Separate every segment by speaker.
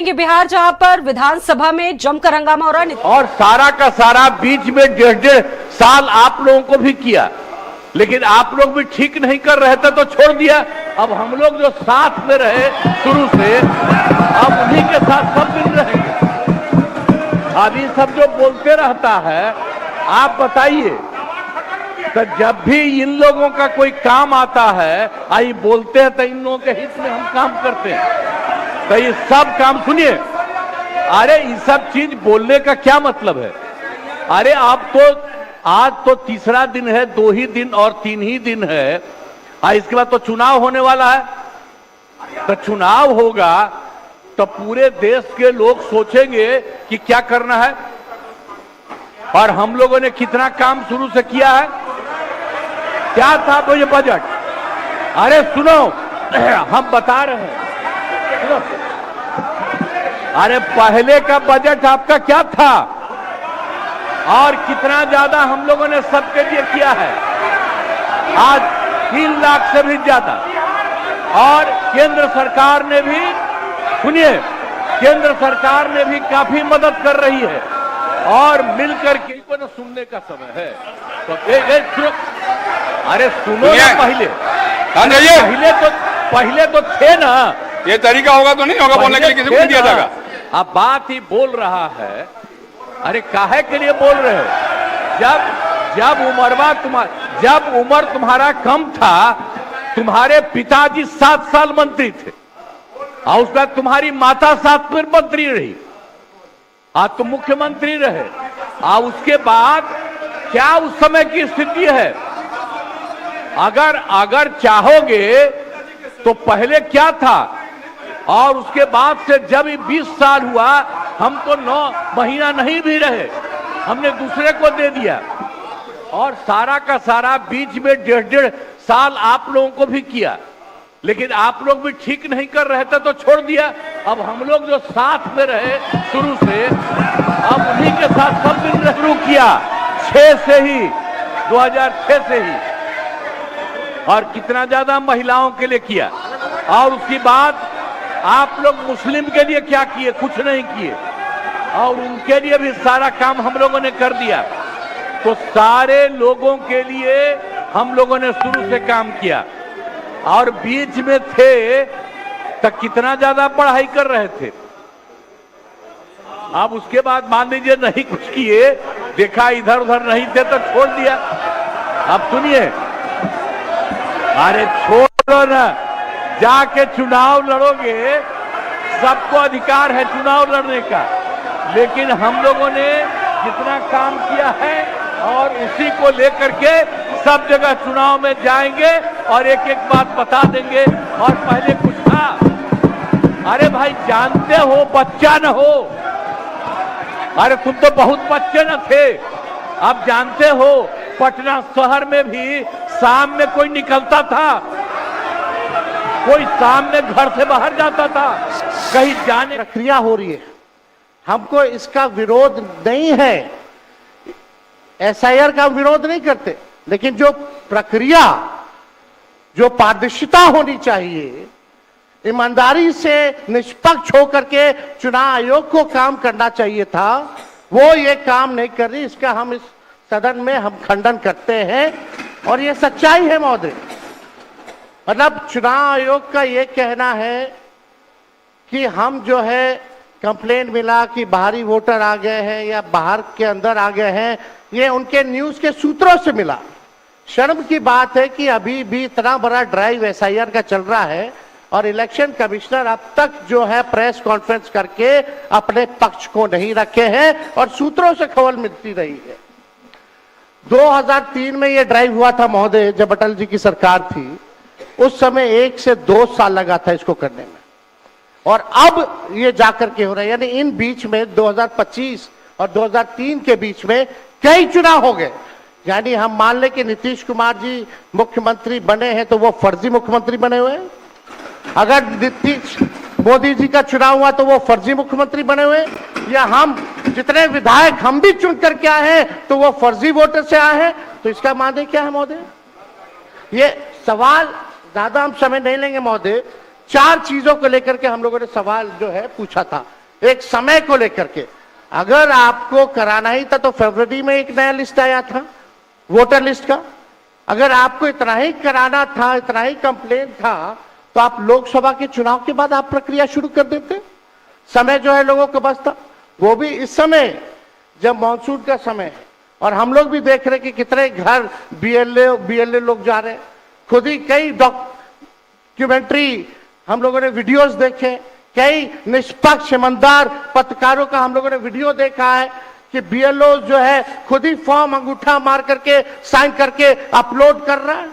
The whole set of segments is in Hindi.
Speaker 1: कि बिहार जहां पर विधानसभा में जमकर हंगामा हो रहा है
Speaker 2: और सारा का सारा बीच में 1.5 साल आप लोगों को भी किया, लेकिन आप लोग भी ठीक नहीं कर रहे थे तो छोड़ दिया। अब हम लोग जो साथ में रहे शुरू से, अब उन्हीं के साथ सब दिन रहेंगे। अब ये सब जो बोलते रहता है, आप बताइए, तो जब भी इन लोगों का कोई काम आता है, आई बोलते हैं तो इन लोगों के हित में हम काम करते हैं। तो ये सब काम सुनिए, अरे ये सब चीज बोलने का क्या मतलब है? अरे आप तो आज तो तीसरा दिन है, 2 ही दिन और 3 ही दिन है, इसके बाद तो चुनाव होने वाला है। तो चुनाव होगा तो पूरे देश के लोग सोचेंगे कि क्या करना है, और हम लोगों ने कितना काम शुरू से किया है। क्या था वो ये बजट? अरे सुनो, हम बता रहे हैं, सुनो। अरे पहले का बजट आपका क्या था और कितना ज्यादा हम लोगों ने सबके लिए किया है? आज 3 लाख से भी ज्यादा। और केंद्र सरकार ने भी, सुनिए, केंद्र सरकार ने भी काफी मदद कर रही है, और मिलकर के को न सुनने का समय है। तो सुनो, अरे सुनो ना, पहले तो थे ना।
Speaker 3: ये तरीका होगा तो नहीं होगा बोलने के लिए, किसी को नहीं दिया जाएगा।
Speaker 2: अब बात ही बोल रहा है। अरे काहे के लिए बोल रहे हो? जब उम्र तुम्हारा कम था, तुम्हारे पिताजी 7 साल मंत्री थे, और उसके बाद तुम्हारी माता 7 फिर मंत्री रही, आज तुम मुख्यमंत्री रहे, और उसके बाद क्या उस समय की स्थिति है? अगर चाहोगे तो पहले क्या था, और उसके बाद से जब 20 साल हुआ, हम तो 9 महीना नहीं भी रहे, हमने दूसरे को दे दिया। और सारा का सारा बीच में 1.5 साल आप लोगों को भी किया, लेकिन आप लोग भी ठीक नहीं कर रहे थे तो छोड़ दिया। अब हम लोग जो साथ में रहे शुरू से, अब उन्हीं के साथ सब दिन शुरू किया, 6 से ही, 2006 से ही। और कितना ज्यादा महिलाओं के लिए किया। और उसके बाद आप लोग मुस्लिम के लिए क्या किए? कुछ नहीं किए, और उनके लिए भी सारा काम हम लोगों ने कर दिया। तो सारे लोगों के लिए हम लोगों ने शुरू से काम किया, और बीच में थे तो कितना ज्यादा पढ़ाई कर रहे थे। अब उसके बाद मान लीजिए नहीं कुछ किए, देखा इधर उधर नहीं थे तो छोड़ दिया। अब सुनिए, अरे छोड़ो ना, जाके चुनाव लड़ोगे, सबको अधिकार है चुनाव लड़ने का, लेकिन हम लोगों ने जितना काम किया है, और उसी को लेकर के सब जगह चुनाव में जाएंगे और एक एक बात बता देंगे। और पहले कुछ था, अरे भाई जानते हो, बच्चा न हो, अरे तुम तो बहुत बच्चे न थे। अब जानते हो, पटना शहर में भी शाम में कोई निकलता था, कोई शाम में घर से बाहर जाता था, कहीं जाने।
Speaker 4: प्रक्रिया हो रही है, हमको इसका विरोध नहीं है, एसआईआर का विरोध नहीं करते, लेकिन जो प्रक्रिया, जो पारदर्शिता होनी चाहिए, ईमानदारी से निष्पक्ष होकर के चुनाव आयोग को काम करना चाहिए था, वो ये काम नहीं कर रही। इसका हम इस सदन में हम खंडन करते हैं, और ये सच्चाई है महोदय। मतलब चुनाव आयोग का ये कहना है कि हम जो है, कंप्लेंट मिला कि बाहरी वोटर आ गए हैं या बाहर के अंदर आ गए हैं, ये उनके न्यूज के सूत्रों से मिला। शर्म की बात है कि अभी भी इतना बड़ा ड्राइव एसआईआर का चल रहा है, और इलेक्शन कमिश्नर अब तक जो है प्रेस कॉन्फ्रेंस करके अपने पक्ष को नहीं रखे हैं, और सूत्रों से खबर मिलती रही है। 2003 में ये ड्राइव हुआ था महोदय, जब अटल जी की सरकार थी, उस समय 1 से 2 साल लगा था इसको करने में, और अब ये जाकर के हो रहा है। यानी इन बीच में 2025 और 2003 के बीच में कई चुनाव हो गए। यानी हम मान लें कि नीतीश कुमार जी मुख्यमंत्री बने हैं तो वो फर्जी मुख्यमंत्री बने हुए हैं, अगर नीतीश मोदी जी का चुनाव हुआ तो वो फर्जी मुख्यमंत्री बने हुए, या हम जितने विधायक हम भी चुन करके आए हैं तो वो फर्जी वोटर से आए हैं। तो इसका माने क्या है महोदय? ये सवाल ज्यादा हम समय नहीं लेंगे महोदय। 4 चीजों को लेकर के हम लोगों ने सवाल जो है पूछा था। एक समय को लेकर के, अगर आपको कराना ही था तो फरवरी में एक नया लिस्ट आया था वोटर लिस्ट का। अगर आपको इतना ही कराना था, इतना ही कंप्लेंट था, तो आप लोकसभा के चुनाव के बाद आप प्रक्रिया शुरू कर देते। समय जो है लोगों के पास था, वो भी इस समय जब मानसून का समय है और हम लोग भी देख रहे कि कितने घर बीएलए लोग जा रहे हैं। खुद ही कई डॉक्यूमेंट्री हम लोगों ने वीडियोस देखे, कई निष्पक्ष ईमानदार पत्रकारों का हम लोगों ने वीडियो देखा है कि बीएलओ जो है खुद ही फॉर्म अंगूठा मार करके साइन करके अपलोड कर रहा है।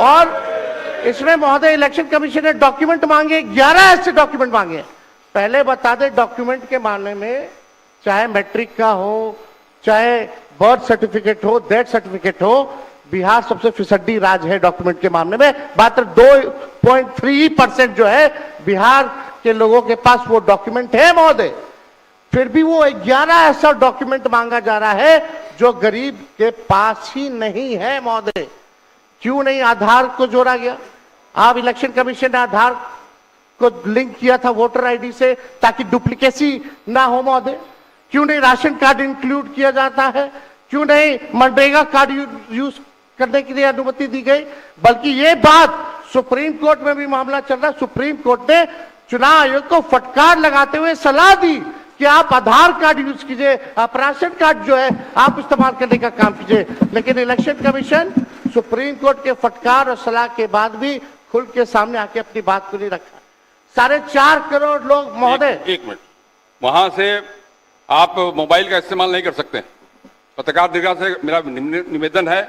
Speaker 4: और इसमें महोदय इलेक्शन कमीशन ने डॉक्यूमेंट मांगे, 11 ऐसे डॉक्यूमेंट मांगे। पहले बता दें, डॉक्यूमेंट के मामले में चाहे मैट्रिक का हो, चाहे बर्थ सर्टिफिकेट हो, डेथ सर्टिफिकेट हो, बिहार सबसे फिसड्डी राज्य है डॉक्यूमेंट के मामले में। मात्र 2.3% जो है बिहार के लोगों के पास वो डॉक्यूमेंट है महोदय। फिर भी वो 11 ऐसा डॉक्यूमेंट मांगा जा रहा है जो गरीब के पास ही नहीं है महोदय। क्यों नहीं आधार को जोड़ा गया? आप इलेक्शन कमीशन ने आधार को लिंक किया था वोटर आईडी से ताकि डुप्लीकेसी ना हो महोदय। क्यों नहीं राशन कार्ड इंक्लूड किया जाता है? क्यों नहीं मनरेगा कार्ड यूज करने के लिए अनुमति दी गई? बल्कि ये बात सुप्रीम कोर्ट में भी मामला चल रहा है। सुप्रीम कोर्ट ने चुनाव आयोग को फटकार लगाते हुए सलाह दी कि आप आधार कार्ड यूज कीजिए, आप राशन कार्ड जो है आप इस्तेमाल करने का काम कीजिए। लेकिन इलेक्शन कमीशन सुप्रीम कोर्ट के फटकार और सलाह के बाद भी खुल के सामने आके अपनी बात को नहीं रखा। 4.5 करोड़ लोग महोदय।
Speaker 3: एक मिनट, वहां से आप मोबाइल का इस्तेमाल नहीं कर सकते। पत्रकार दीर्घा से मेरा निवेदन है,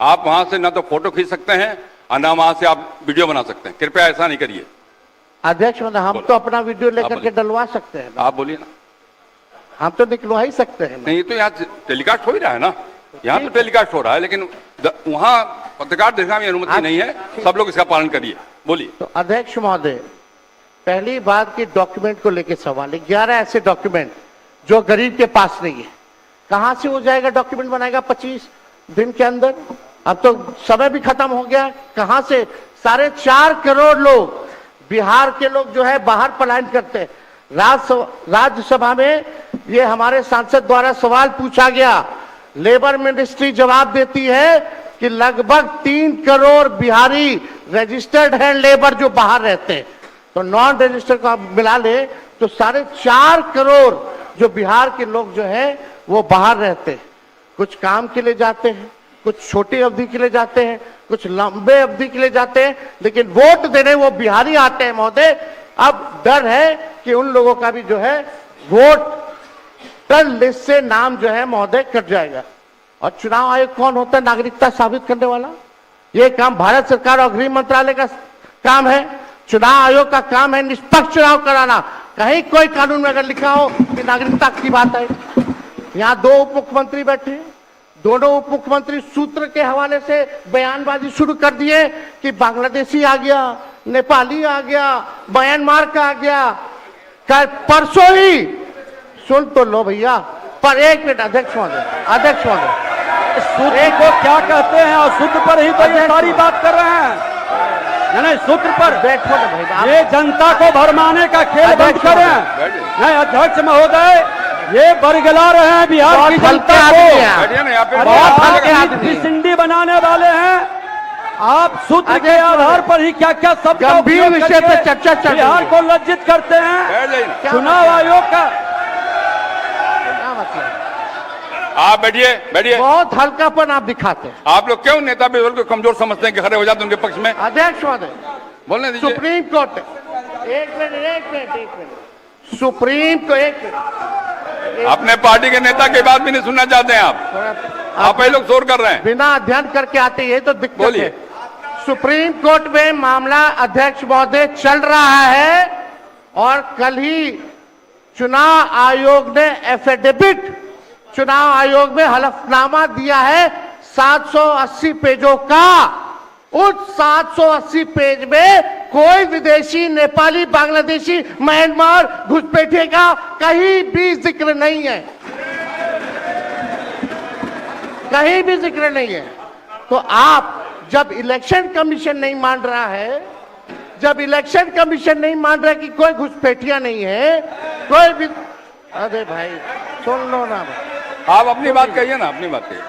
Speaker 3: आप वहां से ना तो फोटो खींच सकते हैं और ना वहां से आप वीडियो बना सकते हैं। कृपया ऐसा नहीं करिए।
Speaker 4: अध्यक्ष महोदय, हम तो अपना वीडियो लेकर के डलवा सकते हैं।
Speaker 3: आप बोलिए ना।
Speaker 4: हम तो निकलवा ही सकते हैं।
Speaker 3: नहीं तो यहाँ टेलीकास्ट हो ही रहा है ना, यहाँ तो टेलीकास्ट हो रहा है, लेकिन वहां पत्रकार दीर्घा में अनुमति नहीं है। सब लोग इसका पालन करिए। बोलिए।
Speaker 4: तो अध्यक्ष महोदय, पहली बात की डॉक्यूमेंट को लेकर सवाल है। 11 ऐसे डॉक्यूमेंट जो गरीब के पास नहीं है, कहां से हो जाएगा? डॉक्यूमेंट बनाएगा 25 दिन के अंदर? अब तो समय भी खत्म हो गया। कहां से 4.5 करोड़ लोग बिहार के लोग जो है बाहर पलायन करते हैं। राज्यसभा में ये हमारे सांसद द्वारा सवाल पूछा गया। लेबर मिनिस्ट्री जवाब देती है कि लगभग 3 करोड़ बिहारी रजिस्टर्ड है लेबर जो बाहर रहते हैं। तो नॉन रजिस्टर्ड को आप मिला ले तो 4.5 करोड़ जो बिहार के लोग जो है वो बाहर रहते हैं। कुछ काम के लिए जाते हैं, कुछ छोटी अवधि के लिए जाते हैं, कुछ लंबे अवधि के लिए जाते हैं, लेकिन वोट देने वो बिहारी आते हैं महोदय। अब डर है कि उन लोगों का भी जो है वोटर लिस्ट से नाम जो है महोदय कट जाएगा। और चुनाव आयोग कौन होता है नागरिकता साबित करने वाला? ये काम भारत सरकार और गृह मंत्रालय का काम है। चुनाव आयोग का काम है निष्पक्ष चुनाव कराना। कहीं कोई कानून में अगर लिखा हो कि नागरिकता की बात है। यहाँ 2 उप मुख्यमंत्री बैठे हैं, दोनों उप मुख्यमंत्री सूत्र के हवाले से बयानबाजी शुरू कर दिए कि बांग्लादेशी आ गया, नेपाली आ गया, म्यांमार का आ गया। कल परसों ही सुन तो लो भैया, पर 1 मिनट अध्यक्ष महोदय,
Speaker 5: सूत्र को क्या कहते हैं और सूत्र पर ही तो ये सारी बात कर रहे हैं। नहीं, सूत्र पर
Speaker 4: बैठो ना भाई।
Speaker 5: ये जनता को भरमाने का खेल बंद करें। नहीं अध्यक्ष महोदय, ये बरगला रहे हैं बिहार की जनता को, बहुत सिंडी बनाने वाले हैं। आप सूत्र के आधार पर ही क्या क्या सब
Speaker 4: गंभीर विषय पे चर्चा चल रही है।
Speaker 5: बिहार को लज्जित करते हैं। चुनाव आयोग का
Speaker 3: आप बैठिए।
Speaker 4: बहुत हल्कापन आप दिखाते हैं।
Speaker 3: आप लोग क्यों नेता विरोध को कमजोर समझते हैं कि खड़े हो जाते हैं उनके पक्ष में?
Speaker 4: अध्यक्ष महोदय,
Speaker 3: बोलने दीजिए।
Speaker 4: सुप्रीम कोर्ट, एक मिनट, सुप्रीम को 1 मिनट।
Speaker 3: अपने पार्टी के नेता की बात भी नहीं सुनना चाहते हैं आप ही लोग शोर कर रहे हैं।
Speaker 4: बिना अध्ययन करके आते ये तो दिक्कत है।
Speaker 3: बोलिए।
Speaker 4: सुप्रीम कोर्ट में मामला अध्यक्ष महोदय चल रहा है और कल ही चुनाव आयोग ने एफिडेविट, चुनाव आयोग में हलफनामा दिया है 780 पेजों का। उस 780 पेज में कोई विदेशी, नेपाली, बांग्लादेशी, म्यांमार घुसपैठे का कहीं भी जिक्र नहीं है, कहीं भी जिक्र नहीं है। तो आप जब इलेक्शन कमीशन नहीं मान रहा है, जब इलेक्शन कमीशन नहीं मान रहा कि कोई घुसपैठिया नहीं है, कोई भी, अरे भाई सुन लो ना,
Speaker 3: आप अपनी बात कहिए ना, अपनी बात कहिए।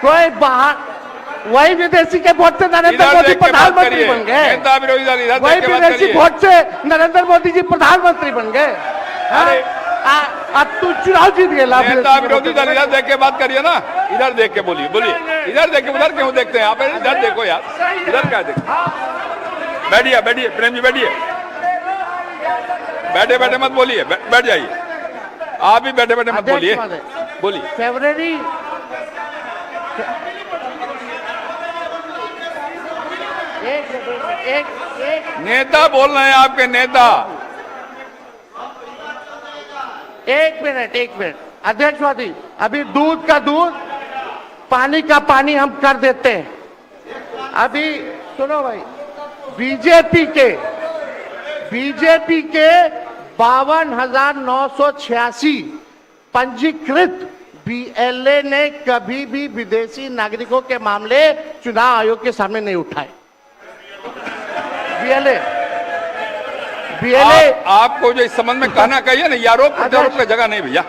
Speaker 4: कोई बाहर, वही विदेशी के वोट से नरेंद्र मोदी प्रधानमंत्री बन गए,
Speaker 3: नेता विरोधी दल इधर
Speaker 4: वही
Speaker 3: देख के बात
Speaker 4: विदेशी
Speaker 3: करिए।
Speaker 4: वोट से नरेंद्र मोदी जी प्रधानमंत्री बन गए।
Speaker 3: अरे
Speaker 4: तू चुनाव जीत गए,
Speaker 3: नेता विरोधी दल इधर देख के बात करिए ना, इधर देख के बोलिए, बोलिए इधर देख के, उधर क्यों देखते हैं आप? इधर देखो यार, इधर क्या देखते? बैठिए बैठिए प्रेम जी, बैठिए, बैठे बैठे मत बोलिए, बैठ जाइए, आप भी बैठे बैठे मत बोलिए, बोलिए।
Speaker 4: फरवरी एक
Speaker 3: नेता बोल रहे हैं, आपके नेता।
Speaker 4: एक मिनट अध्यक्ष महोदय, अभी दूध का दूध, पानी का पानी हम कर देते हैं। अभी सुनो भाई, बीजेपी के 52,986 पंजीकृत बीएलए ने कभी भी विदेशी नागरिकों के मामले चुनाव आयोग के सामने नहीं उठाए। बीएलए
Speaker 3: आपको जो इस संबंध में कहना कहिए ना, ये आरोप प्रत्यारोप का जगह नहीं भैया,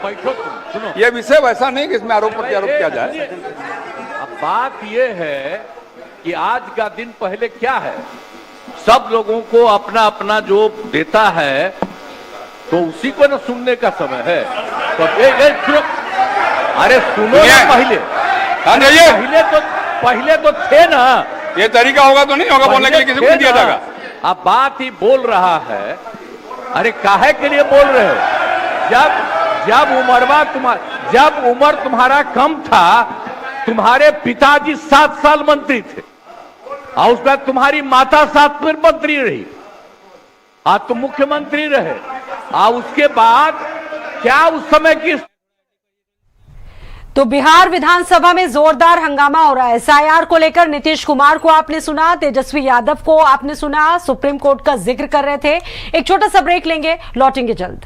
Speaker 3: ये विषय वैसा नहीं कि इसमें आरोप प्रत्यारोप किया जाए।
Speaker 2: अब बात ये है कि आज का दिन पहले क्या है, सब लोगों को अपना अपना जो देता है तो उसी को ना सुनने का समय है। तो सुनो, अरे सुनो ना, पहले तो थे ना,
Speaker 3: ये तरीका होगा तो नहीं होगा बोलने के लिए, किसी को दिया जाएगा।
Speaker 2: अब बात ही बोल रहा है, अरे काहे के लिए बोल रहे हो? जब उम्र तुम्हारा कम था, तुम्हारे पिताजी 7 साल मंत्री थे और उसके बाद तुम्हारी माता 7 फिर मंत्री रही, आज तुम मुख्यमंत्री रहे, और उसके बाद क्या उस समय की।
Speaker 1: तो बिहार विधानसभा में जोरदार हंगामा हो रहा है। एसआईआर को लेकर नीतीश कुमार को आपने सुना, तेजस्वी यादव को आपने सुना, सुप्रीम कोर्ट का जिक्र कर रहे थे। एक छोटा सा ब्रेक लेंगे, लौटेंगे जल्द।